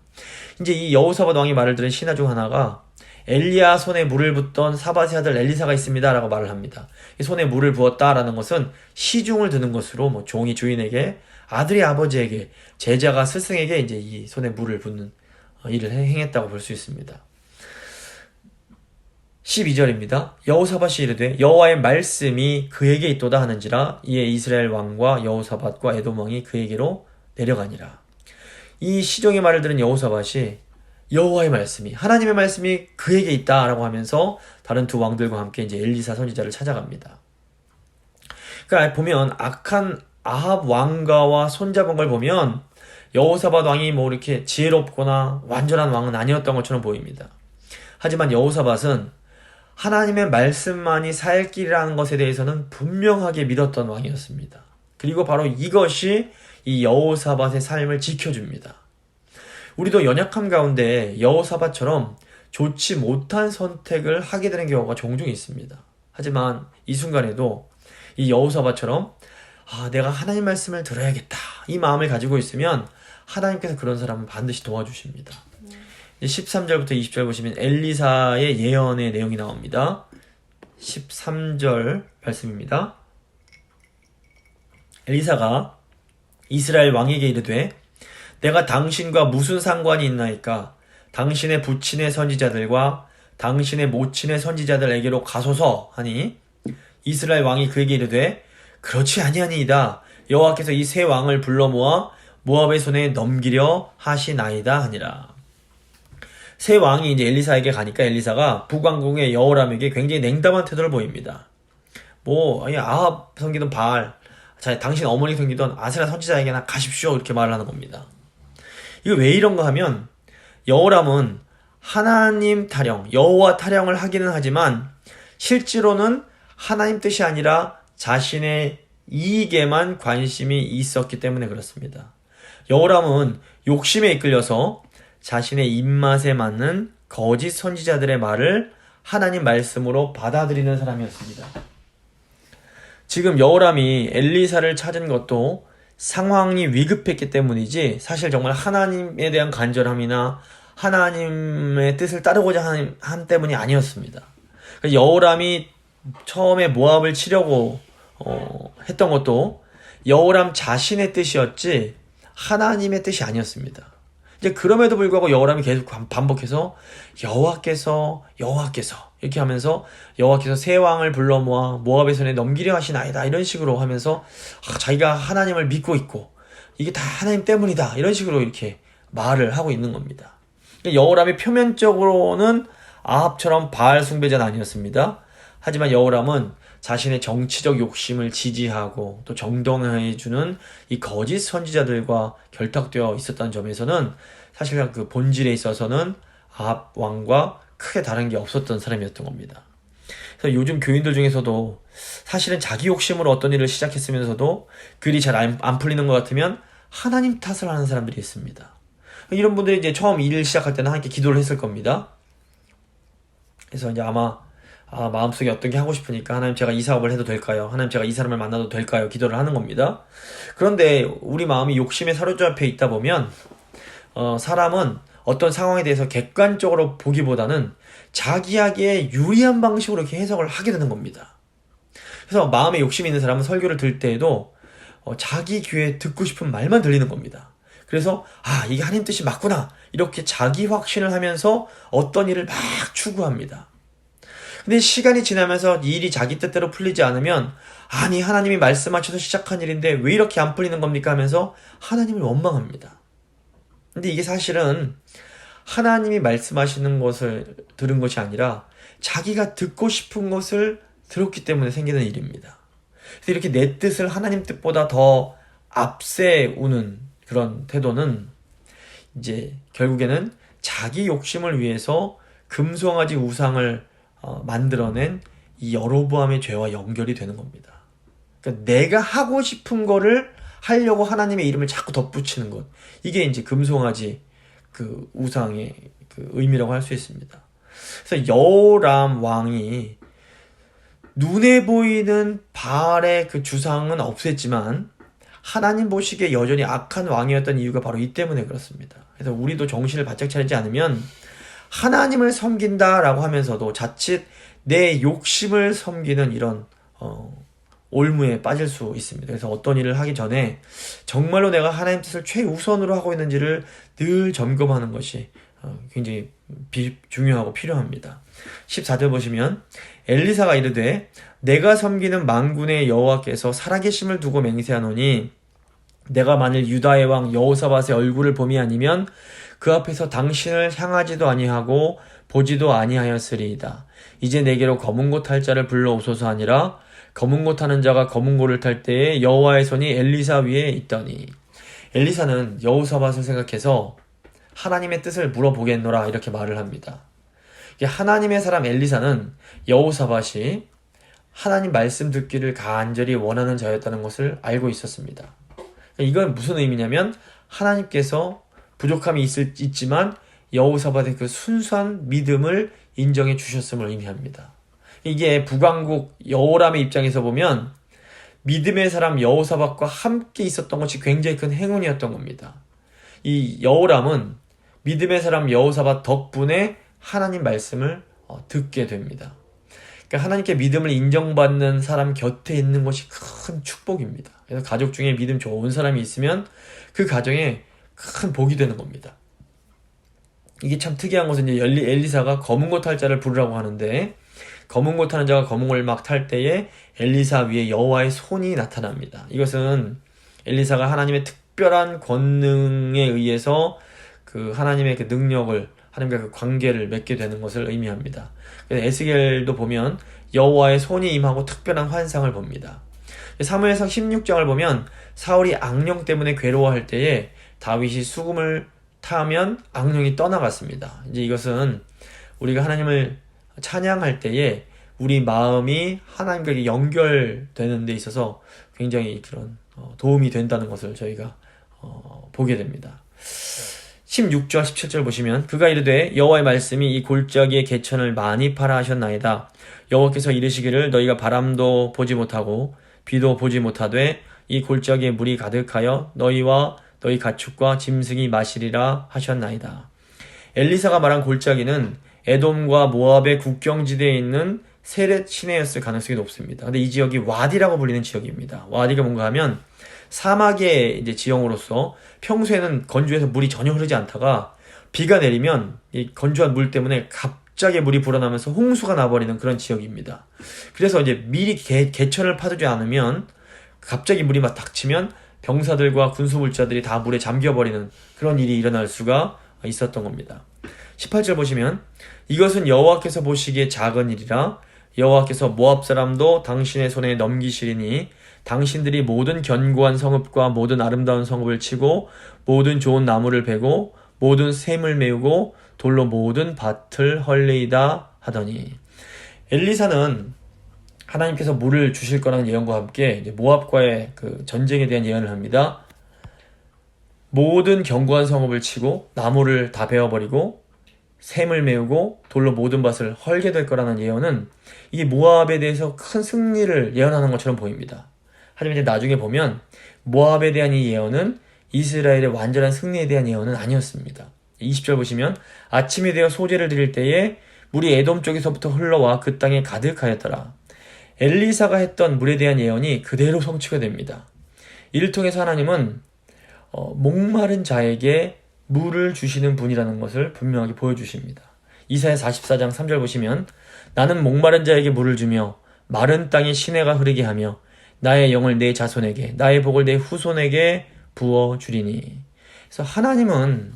이제 이 여호사밧 왕이 말을 들은 신하 중 하나가 엘리야 손에 물을 붓던 사밧의 아들 엘리사가 있습니다 라고 말을 합니다. 이 손에 물을 부었다라는 것은 시중을 드는 것으로 종이 주인에게 아들이 아버지에게 제자가 스승에게 이제 이 손에 물을 붓는 일을 행했다고 볼 수 있습니다. 12절입니다. 여호사밧이 이르되 여호와의 말씀이 그에게 있도다 하는지라 이에 이스라엘 왕과 여호사밧과 에돔 왕이 그에게로 내려가니라. 이 시종의 말을 들은 여호사밧이 여호와의 말씀이 하나님의 말씀이 그에게 있다라고 하면서 다른 두 왕들과 함께 이제 엘리사 선지자를 찾아갑니다. 그러니까 보면 악한 아합 왕가와 손잡은 걸 보면 여호사밧 왕이 이렇게 지혜롭거나 완전한 왕은 아니었던 것처럼 보입니다. 하지만 여호사밧은 하나님의 말씀만이 살 길이라는 것에 대해서는 분명하게 믿었던 왕이었습니다. 그리고 바로 이것이 이 여호사밧의 삶을 지켜줍니다. 우리도 연약함 가운데 여호사밧처럼 좋지 못한 선택을 하게 되는 경우가 종종 있습니다. 하지만 이 순간에도 이 여호사밧처럼 내가 하나님 말씀을 들어야겠다 이 마음을 가지고 있으면 하나님께서 그런 사람을 반드시 도와주십니다. 13절부터 20절 보시면 엘리사의 예언의 내용이 나옵니다. 13절 말씀입니다. 엘리사가 이스라엘 왕에게 이르되 내가 당신과 무슨 상관이 있나이까 당신의 부친의 선지자들과 당신의 모친의 선지자들에게로 가소서 하니 이스라엘 왕이 그에게 이르되 그렇지 아니하니이다 여호와께서 이 세 왕을 불러 모아 모압의 손에 넘기려 하시나이다 하니라. 세 왕이 이제 엘리사에게 가니까 엘리사가 북왕국의 여호람에게 굉장히 냉담한 태도를 보입니다. 아합 섬기던 바알, 당신 어머니 섬기던 아세라 선지자에게나 가십시오 이렇게 말을 하는 겁니다. 이거 왜 이런가 하면 여호람은 하나님 타령, 여호와 타령을 하기는 하지만 실제로는 하나님 뜻이 아니라 자신의 이익에만 관심이 있었기 때문에 그렇습니다. 여호람은 욕심에 이끌려서 자신의 입맛에 맞는 거짓 선지자들의 말을 하나님 말씀으로 받아들이는 사람이었습니다. 지금 여호람이 엘리사를 찾은 것도 상황이 위급했기 때문이지 사실 정말 하나님에 대한 간절함이나 하나님의 뜻을 따르고자 한 때문이 아니었습니다. 여호람이 처음에 모압을 치려고 했던 것도 여호람 자신의 뜻이었지 하나님의 뜻이 아니었습니다. 이제 그럼에도 불구하고 여호람이 계속 반복해서 여호와께서 이렇게 하면서 여호와께서 세 왕을 불러 모아 모압의 손에 넘기려 하시나이다 이런 식으로 하면서 자기가 하나님을 믿고 있고 이게 다 하나님 때문이다 이런 식으로 이렇게 말을 하고 있는 겁니다. 여호람이 표면적으로는 아합처럼 바알 숭배자는 아니었습니다. 하지만 여호람은 자신의 정치적 욕심을 지지하고 또 정당화해주는 이 거짓 선지자들과 결탁되어 있었다는 점에서는 사실 그 본질에 있어서는 아합 왕과 크게 다른 게 없었던 사람이었던 겁니다. 그래서 요즘 교인들 중에서도 사실은 자기 욕심으로 어떤 일을 시작했으면서도 그 일이 잘 안 풀리는 것 같으면 하나님 탓을 하는 사람들이 있습니다. 이런 분들이 이제 처음 일을 시작할 때는 함께 기도를 했을 겁니다. 그래서 이제 아마 마음속에 어떤 게 하고 싶으니까 하나님 제가 이 사업을 해도 될까요? 하나님 제가 이 사람을 만나도 될까요? 기도를 하는 겁니다. 그런데 우리 마음이 욕심에 사로잡혀 있다 보면 사람은 어떤 상황에 대해서 객관적으로 보기보다는 자기에게 유리한 방식으로 이렇게 해석을 하게 되는 겁니다. 그래서 마음에 욕심이 있는 사람은 설교를 들을 때에도 자기 귀에 듣고 싶은 말만 들리는 겁니다. 그래서 이게 하나님 뜻이 맞구나 이렇게 자기 확신을 하면서 어떤 일을 막 추구합니다. 근데 시간이 지나면서 이 일이 자기 뜻대로 풀리지 않으면 아니 하나님이 말씀하셔서 시작한 일인데 왜 이렇게 안 풀리는 겁니까 하면서 하나님을 원망합니다. 근데 이게 사실은 하나님이 말씀하시는 것을 들은 것이 아니라 자기가 듣고 싶은 것을 들었기 때문에 생기는 일입니다. 그래서 이렇게 내 뜻을 하나님 뜻보다 더 앞세우는 그런 태도는 이제 결국에는 자기 욕심을 위해서 금송아지 우상을 만들어낸 이 여로보암의 죄와 연결이 되는 겁니다. 그러니까 내가 하고 싶은 거를 하려고 하나님의 이름을 자꾸 덧붙이는 것. 이게 이제 금송아지 그 우상의 그 의미라고 할 수 있습니다. 그래서 여호람 왕이 눈에 보이는 바알의 그 주상은 없앴지만 하나님 보시기에 여전히 악한 왕이었던 이유가 바로 이 때문에 그렇습니다. 그래서 우리도 정신을 바짝 차리지 않으면 하나님을 섬긴다라고 하면서도 자칫 내 욕심을 섬기는 이런 올무에 빠질 수 있습니다. 그래서 어떤 일을 하기 전에 정말로 내가 하나님 뜻을 최우선으로 하고 있는지를 늘 점검하는 것이 굉장히 중요하고 필요합니다. 14절 보시면 엘리사가 이르되 내가 섬기는 만군의 여호와께서 살아계심을 두고 맹세하노니 내가 만일 유다의 왕 여호사밧의 얼굴을 봄이 아니면 그 앞에서 당신을 향하지도 아니하고 보지도 아니하였으리이다. 이제 내게로 검은 고 탈 자를 불러오소서 하니라. 검은 고 타는 자가 검은 고를 탈 때에 여호와의 손이 엘리사 위에 있더니 엘리사는 여호사밧을 생각해서 하나님의 뜻을 물어보겠노라 이렇게 말을 합니다. 하나님의 사람 엘리사는 여호사밧이 하나님 말씀 듣기를 간절히 원하는 자였다는 것을 알고 있었습니다. 이건 무슨 의미냐면 하나님께서 부족함이 있지만 여호사밧의 그 순수한 믿음을 인정해 주셨음을 의미합니다. 이게 북왕국 여호람의 입장에서 보면 믿음의 사람 여호사밧과 함께 있었던 것이 굉장히 큰 행운이었던 겁니다. 이 여호람은 믿음의 사람 여호사밧 덕분에 하나님 말씀을 듣게 됩니다. 그러니까 하나님께 믿음을 인정받는 사람 곁에 있는 것이 큰 축복입니다. 그래서 가족 중에 믿음 좋은 사람이 있으면 그 가정에 큰 복이 되는 겁니다. 이게 참 특이한 것은 이제 엘리사가 검은 고 탈 자를 부르라고 하는데 검은 고 타는 자가 검은 고를 막 탈 때에 엘리사 위에 여호와의 손이 나타납니다. 이것은 엘리사가 하나님의 특별한 권능에 의해서 그 하나님의 그 능력을 하나님과 그 관계를 맺게 되는 것을 의미합니다. 그래서 에스겔도 보면 여호와의 손이 임하고 특별한 환상을 봅니다. 사무엘상 16장을 보면 사울이 악령 때문에 괴로워할 때에 다윗이 수금을 타면 악령이 떠나갔습니다. 이제 이것은 우리가 하나님을 찬양할 때에 우리 마음이 하나님과 연결되는 데 있어서 굉장히 그런 도움이 된다는 것을 저희가 보게 됩니다. 16절 17절 보시면 그가 이르되 여호와의 말씀이 이 골짜기의 개천을 많이 팔아 하셨나이다. 여호와께서 이르시기를 너희가 바람도 보지 못하고 비도 보지 못하되 이 골짜기에 물이 가득하여 너희와 너희 가축과 짐승이 마시리라 하셨나이다. 엘리사가 말한 골짜기는 에돔과 모압의 국경지대에 있는 세렛 시내였을 가능성이 높습니다. 근데 이 지역이 와디라고 불리는 지역입니다. 와디가 뭔가 하면 사막의 이제 지형으로서 평소에는 건조해서 물이 전혀 흐르지 않다가 비가 내리면 이 건조한 물 때문에 갑자기 물이 불어나면서 홍수가 나버리는 그런 지역입니다. 그래서 이제 미리 개천을 파두지 않으면 갑자기 물이 막 닥치면 병사들과 군수물자들이 다 물에 잠겨버리는 그런 일이 일어날 수가 있었던 겁니다. 18절 보시면 이것은 여호와께서 보시기에 작은 일이라 여호와께서 모압 사람도 당신의 손에 넘기시리니 당신들이 모든 견고한 성읍과 모든 아름다운 성읍을 치고 모든 좋은 나무를 베고 모든 샘을 메우고 돌로 모든 밭을 헐리이다 하더니 엘리사는 하나님께서 물을 주실 거라는 예언과 함께 이제 모압과의 그 전쟁에 대한 예언을 합니다. 모든 견고한 성읍을 치고 나무를 다 베어버리고 샘을 메우고 돌로 모든 밭을 헐게 될 거라는 예언은 이게 모압에 대해서 큰 승리를 예언하는 것처럼 보입니다. 하지만 이제 나중에 보면 모압에 대한 이 예언은 이스라엘의 완전한 승리에 대한 예언은 아니었습니다. 20절 보시면 아침이 되어 소제를 드릴 때에 물이 에돔 쪽에서부터 흘러와 그 땅에 가득하였더라. 엘리사가 했던 물에 대한 예언이 그대로 성취가 됩니다. 이를 통해서 하나님은 목마른 자에게 물을 주시는 분이라는 것을 분명하게 보여주십니다. 이사야 44장 3절 보시면 나는 목마른 자에게 물을 주며 마른 땅에 시내가 흐르게 하며 나의 영을 내 자손에게 나의 복을 내 후손에게 부어주리니. 그래서 하나님은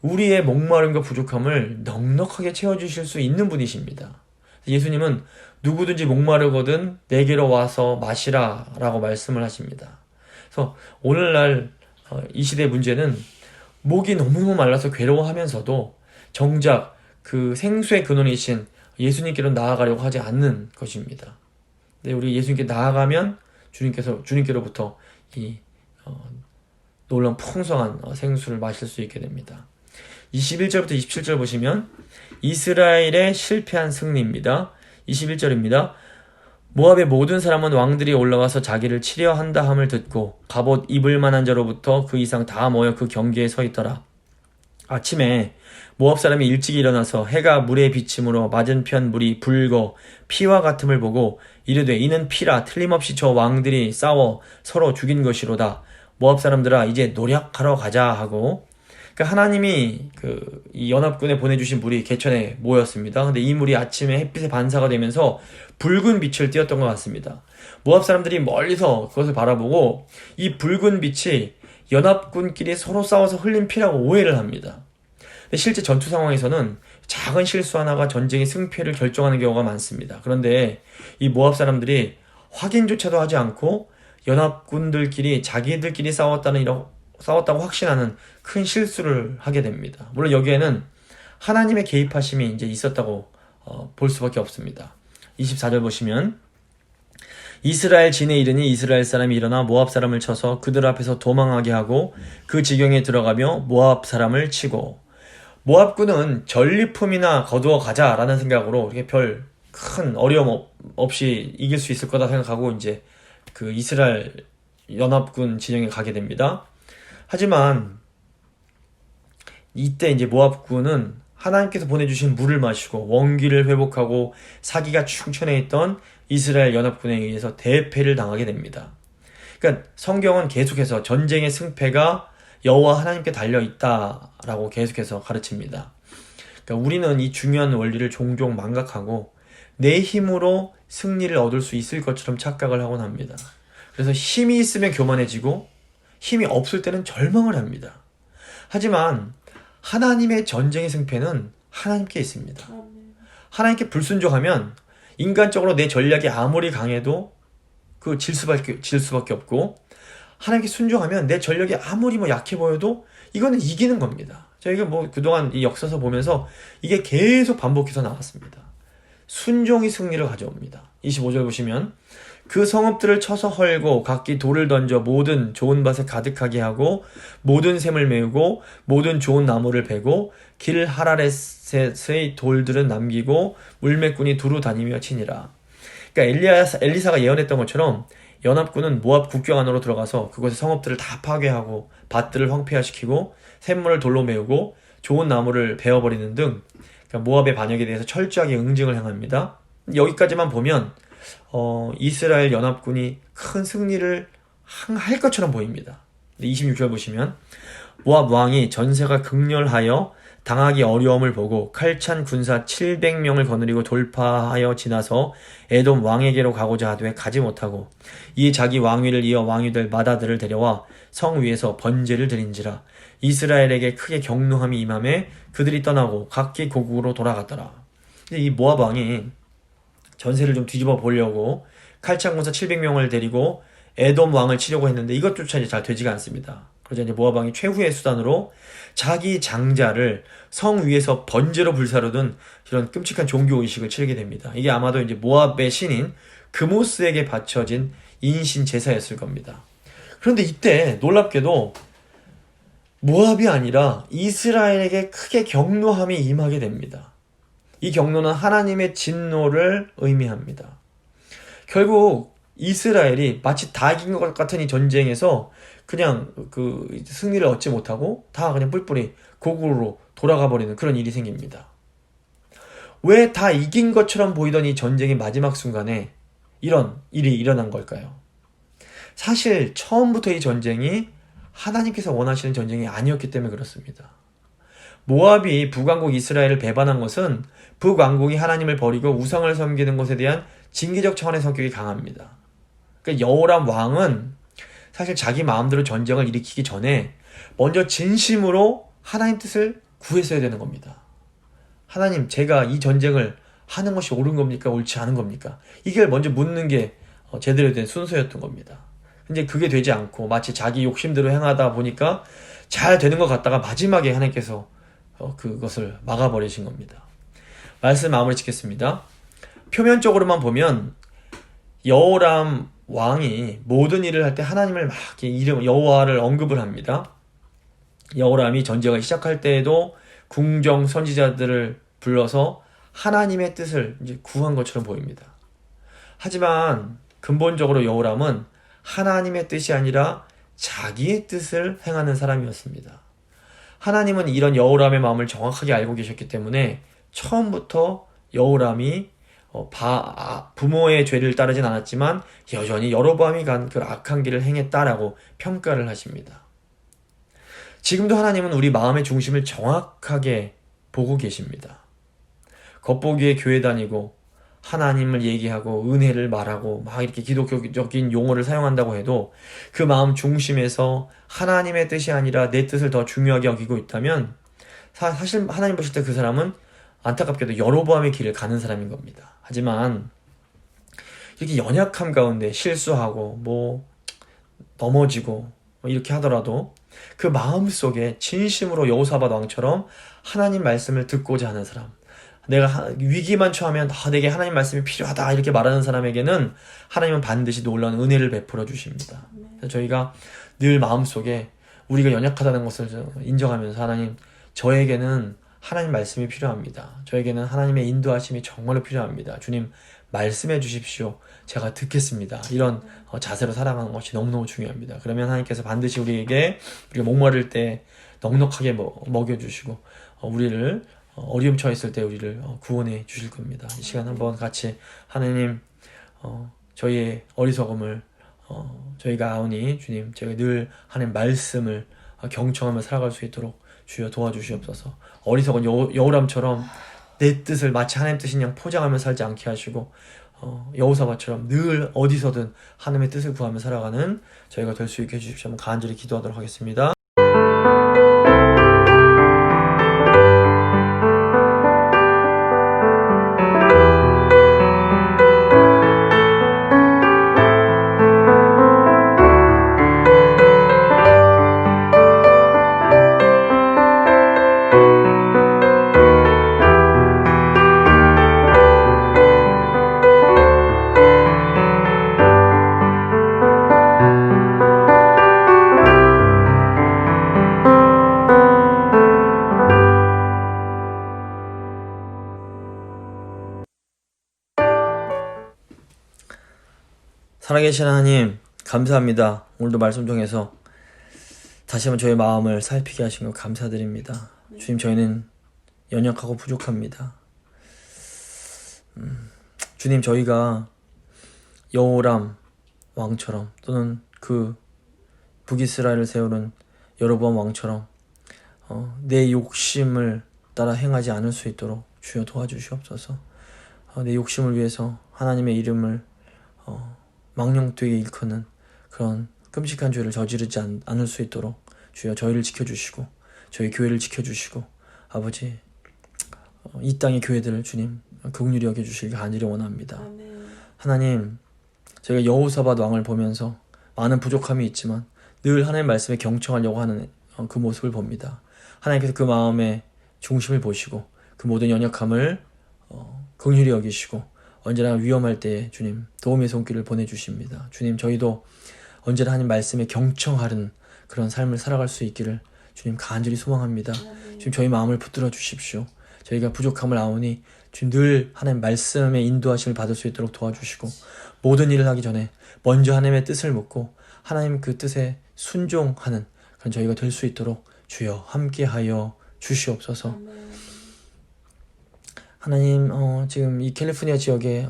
우리의 목마름과 부족함을 넉넉하게 채워주실 수 있는 분이십니다. 예수님은 누구든지 목마르거든 내게로 와서 마시라 라고 말씀을 하십니다. 그래서 오늘날 이 시대의 문제는 목이 너무너무 말라서 괴로워하면서도 정작 그 생수의 근원이신 예수님께로 나아가려고 하지 않는 것입니다. 근데 우리 예수님께 나아가면 주님께로부터 이 놀라운 풍성한 생수를 마실 수 있게 됩니다. 21절부터 27절 보시면 이스라엘의 실패한 승리입니다. 21절입니다. 모압의 모든 사람은 왕들이 올라와서 자기를 치려 한다 함을 듣고 갑옷 입을 만한 자로부터 그 이상 다 모여 그 경계에 서 있더라. 아침에 모압 사람이 일찍 일어나서 해가 물에 비침으로 맞은편 물이 붉어 피와 같음을 보고 이르되 이는 피라 틀림없이 저 왕들이 싸워 서로 죽인 것이로다. 모압 사람들아 이제 노력하러 가자 하고, 그러니까 하나님이 이 연합군에 보내주신 물이 개천에 모였습니다. 근데 이 물이 아침에 햇빛에 반사가 되면서 붉은 빛을 띄었던 것 같습니다. 모압 사람들이 멀리서 그것을 바라보고 이 붉은 빛이 연합군끼리 서로 싸워서 흘린 피라고 오해를 합니다. 근데 실제 전투 상황에서는 작은 실수 하나가 전쟁의 승패를 결정하는 경우가 많습니다. 그런데 이 모압 사람들이 확인조차도 하지 않고 연합군들끼리 자기들끼리 싸웠다고 확신하는 큰 실수를 하게 됩니다. 물론 여기에는 하나님의 개입하심이 이제 있었다고 볼 수밖에 없습니다. 24절 보시면 이스라엘 진에 이르니 이스라엘 사람이 일어나 모압 사람을 쳐서 그들 앞에서 도망하게 하고 그 지경에 들어가며 모압 사람을 치고, 모압군은 전리품이나 거두어 가자라는 생각으로 이렇게 별 큰 어려움 없이 이길 수 있을 거다 생각하고 이제 그 이스라엘 연합군 진영에 가게 됩니다. 하지만 이때 이제 모압군은 하나님께서 보내주신 물을 마시고 원기를 회복하고 사기가 충천해 있던 이스라엘 연합군에 의해서 대패를 당하게 됩니다. 그러니까 성경은 계속해서 전쟁의 승패가 여호와 하나님께 달려 있다라고 계속해서 가르칩니다. 그러니까 우리는 이 중요한 원리를 종종 망각하고 내 힘으로 승리를 얻을 수 있을 것처럼 착각을 하곤 합니다. 그래서 힘이 있으면 교만해지고 힘이 없을 때는 절망을 합니다. 하지만 하나님의 전쟁의 승패는 하나님께 있습니다. 하나님께 불순종하면 인간적으로 내 전략이 아무리 강해도 질 수밖에 없고, 하나님께 순종하면 내 전략이 아무리 약해 보여도 이거는 이기는 겁니다. 저희가 그동안 이 역사서 보면서 이게 계속 반복해서 나왔습니다. 순종이 승리를 가져옵니다. 25절 보시면 그 성읍들을 쳐서 헐고 각기 돌을 던져 모든 좋은 밭에 가득하게 하고 모든 샘을 메우고 모든 좋은 나무를 베고 길 하라렛의 돌들은 남기고 물매꾼이 두루 다니며 치니라. 그러니까 엘리사가 예언했던 것처럼 연합군은 모압 국경 안으로 들어가서 그곳의 성읍들을 다 파괴하고 밭들을 황폐화시키고 샘물을 돌로 메우고 좋은 나무를 베어버리는 등 모압의 반역에 대해서 철저하게 응징을 행합니다. 여기까지만 보면 이스라엘 연합군이 큰 승리를 할 것처럼 보입니다. 26절 보시면 모압 왕이 전세가 극렬하여 당하기 어려움을 보고 칼찬 군사 700명을 거느리고 돌파하여 지나서 에돔 왕에게로 가고자 하되 가지 못하고 이에 자기 왕위를 이어 왕위될 마다들을 데려와 성 위에서 번제를 드린지라. 이스라엘에게 크게 경노함이 임함에 그들이 떠나고 각기 고국으로 돌아갔더라. 이 모압 왕이 전세를 좀 뒤집어 보려고 칼찬 군사 700명을 데리고 에돔 왕을 치려고 했는데 이것조차 잘 되지가 않습니다. 그러자 이제 모압 왕이 최후의 수단으로 자기 장자를 성 위에서 번제로 불사르던 이런 끔찍한 종교 의식을 치르게 됩니다. 이게 아마도 이제 모압의 신인 그모스에게 바쳐진 인신 제사였을 겁니다. 그런데 이때 놀랍게도 모압이 아니라 이스라엘에게 크게 경노함이 임하게 됩니다. 이 경노는 하나님의 진노를 의미합니다. 결국 이스라엘이 마치 다 이긴 것 같은 이 전쟁에서 그냥 그 승리를 얻지 못하고 다 그냥 뿔뿔이 고국으로 돌아가 버리는 그런 일이 생깁니다. 왜 다 이긴 것처럼 보이던 이 전쟁의 마지막 순간에 이런 일이 일어난 걸까요? 사실 처음부터 이 전쟁이 하나님께서 원하시는 전쟁이 아니었기 때문에 그렇습니다. 모압이 북왕국 이스라엘을 배반한 것은 북왕국이 하나님을 버리고 우상을 섬기는 것에 대한 징계적 차원의 성격이 강합니다. 그러니까 여호람 왕은 사실 자기 마음대로 전쟁을 일으키기 전에 먼저 진심으로 하나님 뜻을 구했어야 되는 겁니다. 하나님, 제가 이 전쟁을 하는 것이 옳은 겁니까? 옳지 않은 겁니까? 이걸 먼저 묻는 게 제대로 된 순서였던 겁니다. 근데 그게 되지 않고 마치 자기 욕심대로 행하다 보니까 잘 되는 것 같다가 마지막에 하나님께서 그것을 막아버리신 겁니다. 말씀 마무리 짓겠습니다. 표면적으로만 보면 여호람 왕이 모든 일을 할 때 하나님을 막 이름 여호와를 언급을 합니다. 여호람이 전쟁을 시작할 때에도 궁정 선지자들을 불러서 하나님의 뜻을 이제 구한 것처럼 보입니다. 하지만 근본적으로 여호람은 하나님의 뜻이 아니라 자기의 뜻을 행하는 사람이었습니다. 하나님은 이런 여호람의 마음을 정확하게 알고 계셨기 때문에 처음부터 여호람이 부모의 죄를 따르진 않았지만 여전히 여로보암이 간 그 악한 길을 행했다라고 평가를 하십니다. 지금도 하나님은 우리 마음의 중심을 정확하게 보고 계십니다. 겉보기에 교회 다니고 하나님을 얘기하고 은혜를 말하고 막 이렇게 기독교적인 용어를 사용한다고 해도 그 마음 중심에서 하나님의 뜻이 아니라 내 뜻을 더 중요하게 여기고 있다면 사실 하나님 보실 때 그 사람은 안타깝게도 여로보암의 길을 가는 사람인 겁니다. 하지만 이렇게 연약함 가운데 실수하고 넘어지고 이렇게 하더라도 그 마음속에 진심으로 여호사밧 왕처럼 하나님 말씀을 듣고자 하는 사람, 내가 위기만 처하면 내게 하나님 말씀이 필요하다 이렇게 말하는 사람에게는 하나님은 반드시 놀라운 은혜를 베풀어 주십니다. 그래서 저희가 늘 마음속에 우리가 연약하다는 것을 인정하면서 하나님, 저에게는 하나님 말씀이 필요합니다. 저에게는 하나님의 인도하심이 정말로 필요합니다. 주님 말씀해 주십시오. 제가 듣겠습니다. 이런 자세로 살아가는 것이 너무너무 중요합니다. 그러면 하나님께서 반드시 우리가 목마를 때 넉넉하게 먹여주시고 우리를 어려움 처했을 때 우리를 구원해 주실 겁니다. 이 시간 한번 같이 하나님, 저희의 어리석음을 저희가 아오니 주님, 저희가 늘 하나님 말씀을 경청하며 살아갈 수 있도록 주여 도와주시옵소서. 어리석은 여호람처럼 내 뜻을 마치 하나님 뜻인 양 포장하며 살지 않게 하시고 여호사밧처럼 늘 어디서든 하나님의 뜻을 구하며 살아가는 저희가 될 수 있게 해주십시오. 한번 간절히 기도하도록 하겠습니다. 살아계신 하나님, 감사합니다. 오늘도 말씀 통해서 다시 한번 저희 마음을 살피게 하신 것 감사드립니다. 주님, 저희는 연약하고 부족합니다. 주님, 저희가 여호람 왕처럼 또는 그 북이스라엘을 세우는 여로보암 왕처럼 내 욕심을 따라 행하지 않을 수 있도록 주여 도와주시옵소서. 내 욕심을 위해서 하나님의 이름을 망령되게 일컫는 그런 끔찍한 죄를 저지르지 않을 수 있도록 주여 저희를 지켜주시고 저희 교회를 지켜주시고 아버지, 이 땅의 교회들을 주님 긍휼히 여겨주시길 간절히 원합니다. 아멘. 하나님, 저희가 여호사밧 왕을 보면서 많은 부족함이 있지만 늘 하나님의 말씀에 경청하려고 하는 그 모습을 봅니다. 하나님께서 그 마음의 중심을 보시고 그 모든 연약함을 긍휼히 여기시고 언제나 위험할 때에 주님 도움의 손길을 보내주십니다. 주님, 저희도 언제나 하나님 말씀에 경청하는 그런 삶을 살아갈 수 있기를 주님 간절히 소망합니다. 주님, 저희 마음을 붙들어 주십시오. 저희가 부족함을 아오니 주님 늘 하나님 말씀의 인도하심을 받을 수 있도록 도와주시고 모든 일을 하기 전에 먼저 하나님의 뜻을 묻고 하나님 그 뜻에 순종하는 그런 저희가 될 수 있도록 주여 함께하여 주시옵소서. 하나님, 지금 이 캘리포니아 지역에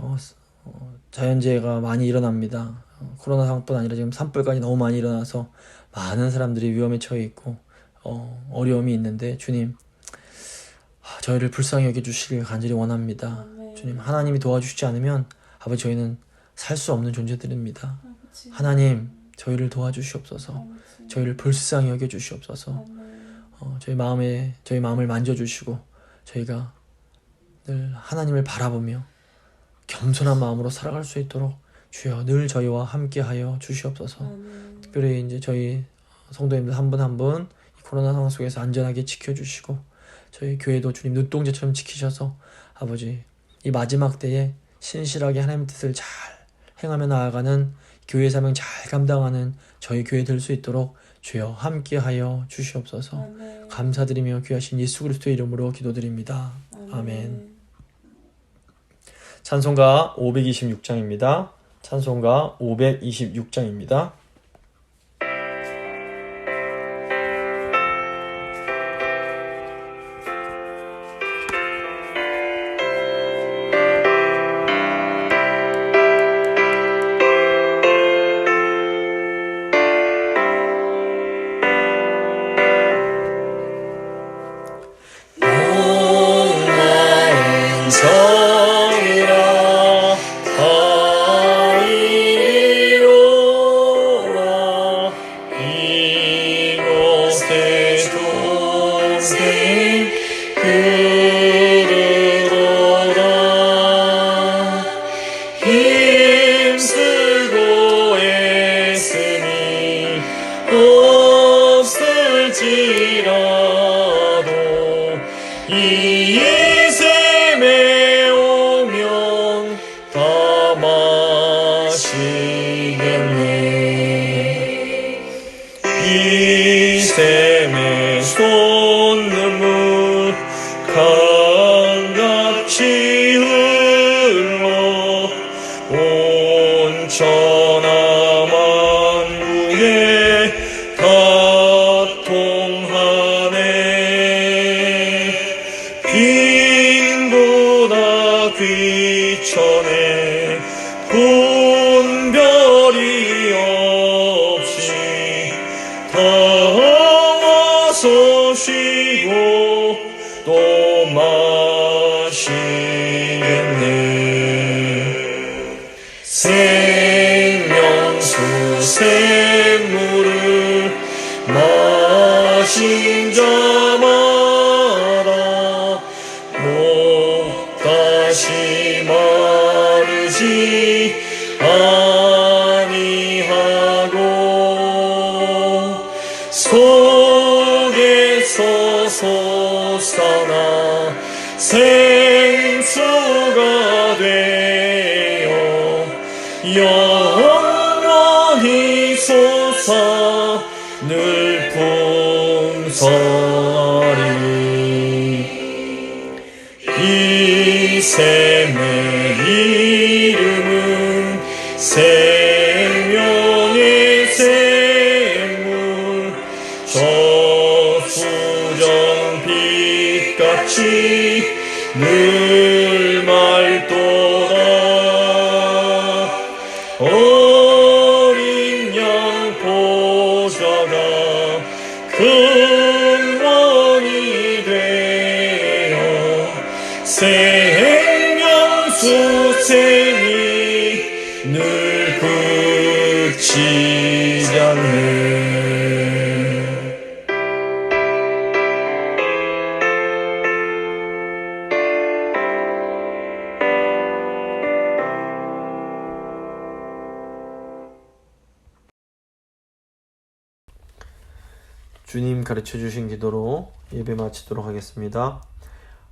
자연재해가 많이 일어납니다. 코로나 상황뿐 아니라 지금 산불까지 너무 많이 일어나서 많은 사람들이 위험에 처해 있고 어려움이 있는데 주님, 저희를 불쌍히 여겨주시길 간절히 원합니다. 주님, 하나님이 도와주시지 않으면 아버지 저희는 살 수 없는 존재들입니다. 하나님, 저희를 도와주시옵소서. 저희를 불쌍히 여겨주시옵소서. 저희 마음을 만져주시고 저희가 늘 하나님을 바라보며 겸손한 마음으로 살아갈 수 있도록 주여 늘 저희와 함께하여 주시옵소서. 특별히 이제 저희 성도님들 한 분 한 분 코로나 상황 속에서 안전하게 지켜주시고 저희 교회도 주님 눈동자처럼 지키셔서 아버지 이 마지막 때에 신실하게 하나님의 뜻을 잘 행하며 나아가는 교회 사명 잘 감당하는 저희 교회 될 수 있도록 주여 함께하여 주시옵소서. 감사드리며 귀하신 예수 그리스도의 이름으로 기도드립니다. 아멘. 찬송가 526장입니다. 찬송가 526장입니다. 이 셈에 오면 다 마시겠네. 이 셈에 쏟는물 강같이 흘러 온 천하 만국에 다 통하네. 빈보다 귀천에 분별이 없이 다 와서 쉬고 또 마시겠네. 생명수 샘물을 마신 자마다 목 다시 마르지 아니하고 속에서 솟아나 생수가 되어 영원히 솟아 늘 풍성하리. 이 샘의 이름은 생명의 샘물, 저수정 빛같이 늘 맑도다. 어린 양 보좌가 근원이 되어 생명수 샘이 늘 그치지 않네. 주님 가르쳐 주신 기도로 예배 마치도록 하겠습니다.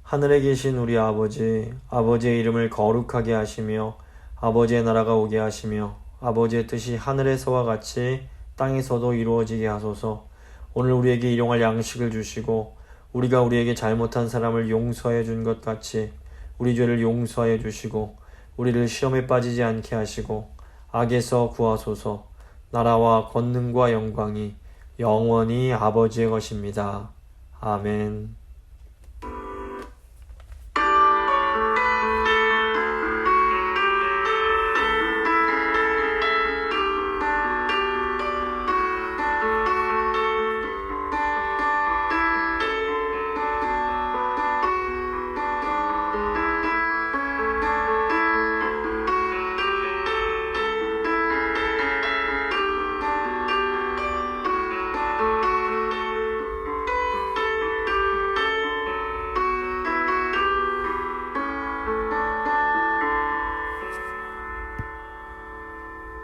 하늘에 계신 우리 아버지, 아버지의 이름을 거룩하게 하시며 아버지의 나라가 오게 하시며 아버지의 뜻이 하늘에서와 같이 땅에서도 이루어지게 하소서. 오늘 우리에게 일용할 양식을 주시고 우리가 우리에게 잘못한 사람을 용서해 준 것 같이 우리 죄를 용서해 주시고 우리를 시험에 빠지지 않게 하시고 악에서 구하소서. 나라와 권능과 영광이 영원히 아버지의 것입니다. 아멘.